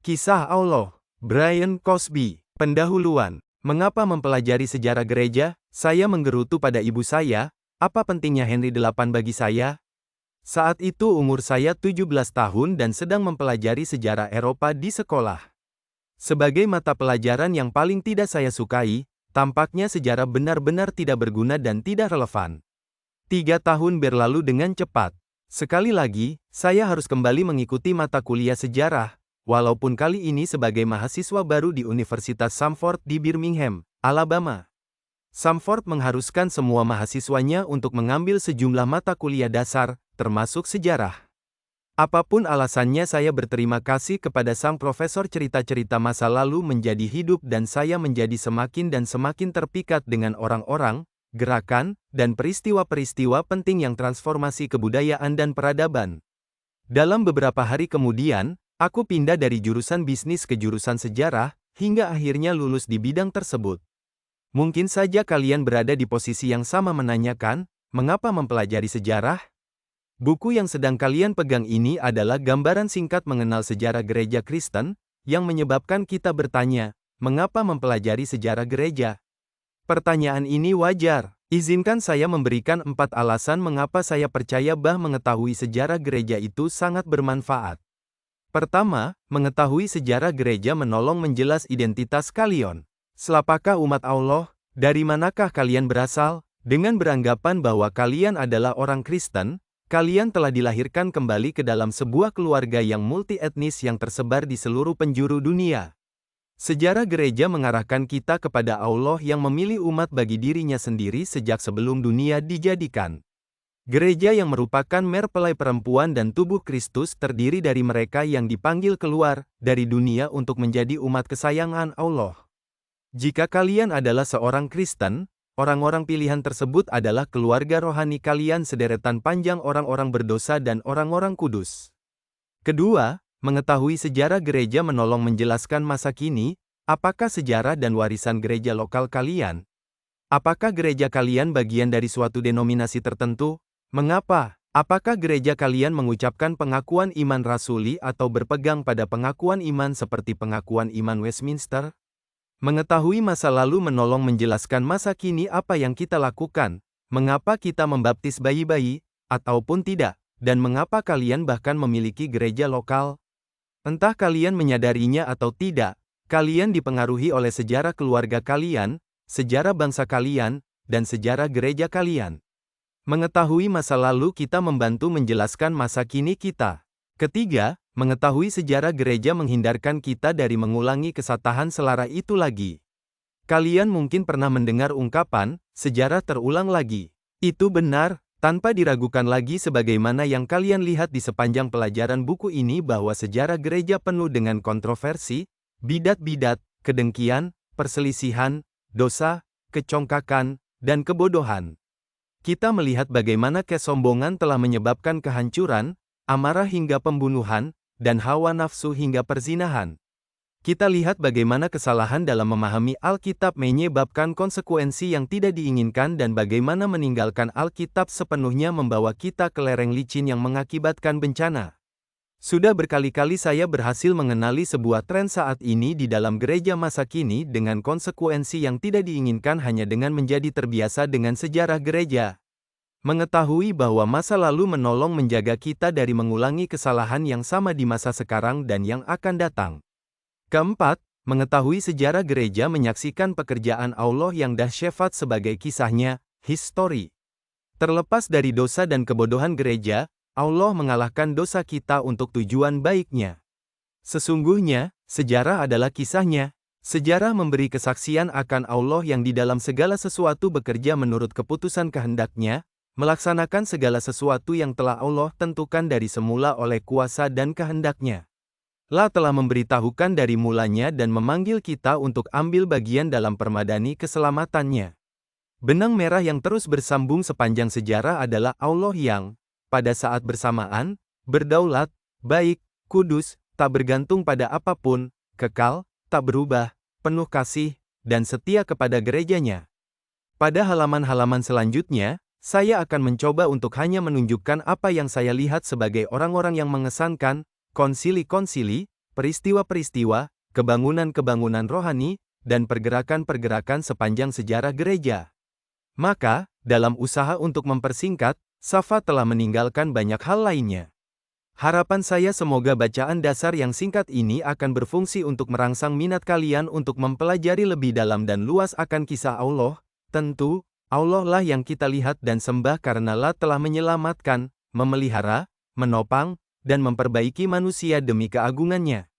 Kisah Allah, Brian Cosby. Pendahuluan. Mengapa mempelajari sejarah gereja? Saya menggerutu pada ibu saya, apa pentingnya Henry VIII bagi saya? Saat itu umur saya 17 tahun dan sedang mempelajari sejarah Eropa di sekolah. Sebagai mata pelajaran yang paling tidak saya sukai, tampaknya sejarah benar-benar tidak berguna dan tidak relevan. 3 tahun berlalu dengan cepat. Sekali lagi, saya harus kembali mengikuti mata kuliah sejarah, walaupun kali ini sebagai mahasiswa baru di Universitas Samford di Birmingham, Alabama. Samford mengharuskan semua mahasiswanya untuk mengambil sejumlah mata kuliah dasar, termasuk sejarah. Apapun alasannya, saya berterima kasih kepada sang profesor. Cerita-cerita masa lalu menjadi hidup dan saya menjadi semakin dan semakin terpikat dengan orang-orang, gerakan, dan peristiwa-peristiwa penting yang transformasi kebudayaan dan peradaban. Dalam beberapa hari kemudian, aku pindah dari jurusan bisnis ke jurusan sejarah, hingga akhirnya lulus di bidang tersebut. Mungkin saja kalian berada di posisi yang sama menanyakan, mengapa mempelajari sejarah? Buku yang sedang kalian pegang ini adalah gambaran singkat mengenal sejarah gereja Kristen, yang menyebabkan kita bertanya, mengapa mempelajari sejarah gereja? Pertanyaan ini wajar. Izinkan saya memberikan 4 alasan mengapa saya percaya bahwa mengetahui sejarah gereja itu sangat bermanfaat. Pertama, mengetahui sejarah gereja menolong menjelas identitas kalian. Siapakah umat Allah? Dari manakah kalian berasal? Dengan beranggapan bahwa kalian adalah orang Kristen, kalian telah dilahirkan kembali ke dalam sebuah keluarga yang multi-etnis yang tersebar di seluruh penjuru dunia. Sejarah gereja mengarahkan kita kepada Allah yang memilih umat bagi dirinya sendiri sejak sebelum dunia dijadikan. Gereja yang merupakan mempelai perempuan dan tubuh Kristus terdiri dari mereka yang dipanggil keluar dari dunia untuk menjadi umat kesayangan Allah. Jika kalian adalah seorang Kristen, orang-orang pilihan tersebut adalah keluarga rohani kalian, sederetan panjang orang-orang berdosa dan orang-orang kudus. Kedua, mengetahui sejarah gereja menolong menjelaskan masa kini. Apakah sejarah dan warisan gereja lokal kalian? Apakah gereja kalian bagian dari suatu denominasi tertentu? Mengapa? Apakah gereja kalian mengucapkan pengakuan iman rasuli atau berpegang pada pengakuan iman seperti pengakuan iman Westminster? Mengetahui masa lalu menolong menjelaskan masa kini. Apa yang kita lakukan? Mengapa kita membaptis bayi-bayi, ataupun tidak? Dan mengapa kalian bahkan memiliki gereja lokal? Entah kalian menyadarinya atau tidak, kalian dipengaruhi oleh sejarah keluarga kalian, sejarah bangsa kalian, dan sejarah gereja kalian. Mengetahui masa lalu kita membantu menjelaskan masa kini kita. Ketiga, mengetahui sejarah gereja menghindarkan kita dari mengulangi kesalahan selara itu lagi. Kalian mungkin pernah mendengar ungkapan, sejarah terulang lagi. Itu benar. Tanpa diragukan lagi, sebagaimana yang kalian lihat di sepanjang pelajaran buku ini, bahwa sejarah gereja penuh dengan kontroversi, bidat-bidat, kedengkian, perselisihan, dosa, kecongkakan, dan kebodohan. Kita melihat bagaimana kesombongan telah menyebabkan kehancuran, amarah hingga pembunuhan, dan hawa nafsu hingga perzinahan. Kita lihat bagaimana kesalahan dalam memahami Alkitab menyebabkan konsekuensi yang tidak diinginkan dan bagaimana meninggalkan Alkitab sepenuhnya membawa kita ke lereng licin yang mengakibatkan bencana. Sudah berkali-kali saya berhasil mengenali sebuah tren saat ini di dalam gereja masa kini dengan konsekuensi yang tidak diinginkan hanya dengan menjadi terbiasa dengan sejarah gereja. Mengetahui bahwa masa lalu menolong menjaga kita dari mengulangi kesalahan yang sama di masa sekarang dan yang akan datang. Keempat, mengetahui sejarah gereja menyaksikan pekerjaan Allah yang dahsyat sebagai kisahnya, history. Terlepas dari dosa dan kebodohan gereja, Allah mengalahkan dosa kita untuk tujuan baiknya. Sesungguhnya, sejarah adalah kisahnya. Sejarah memberi kesaksian akan Allah yang di dalam segala sesuatu bekerja menurut keputusan kehendaknya, melaksanakan segala sesuatu yang telah Allah tentukan dari semula oleh kuasa dan kehendaknya. Allah telah memberitahukan dari mulanya dan memanggil kita untuk ambil bagian dalam permadani keselamatannya. Benang merah yang terus bersambung sepanjang sejarah adalah Allah yang, pada saat bersamaan, berdaulat, baik, kudus, tak bergantung pada apapun, kekal, tak berubah, penuh kasih, dan setia kepada gerejanya. Pada halaman-halaman selanjutnya, saya akan mencoba untuk hanya menunjukkan apa yang saya lihat sebagai orang-orang yang mengesankan, konsili-konsili, peristiwa-peristiwa, kebangunan-kebangunan rohani, dan pergerakan-pergerakan sepanjang sejarah gereja. Maka, dalam usaha untuk mempersingkat, Safa telah meninggalkan banyak hal lainnya. Harapan saya semoga bacaan dasar yang singkat ini akan berfungsi untuk merangsang minat kalian untuk mempelajari lebih dalam dan luas akan kisah Allah. Tentu, Allah lah yang kita lihat dan sembah karena Allah telah menyelamatkan, memelihara, menopang, dan memperbaiki manusia demi keagungannya.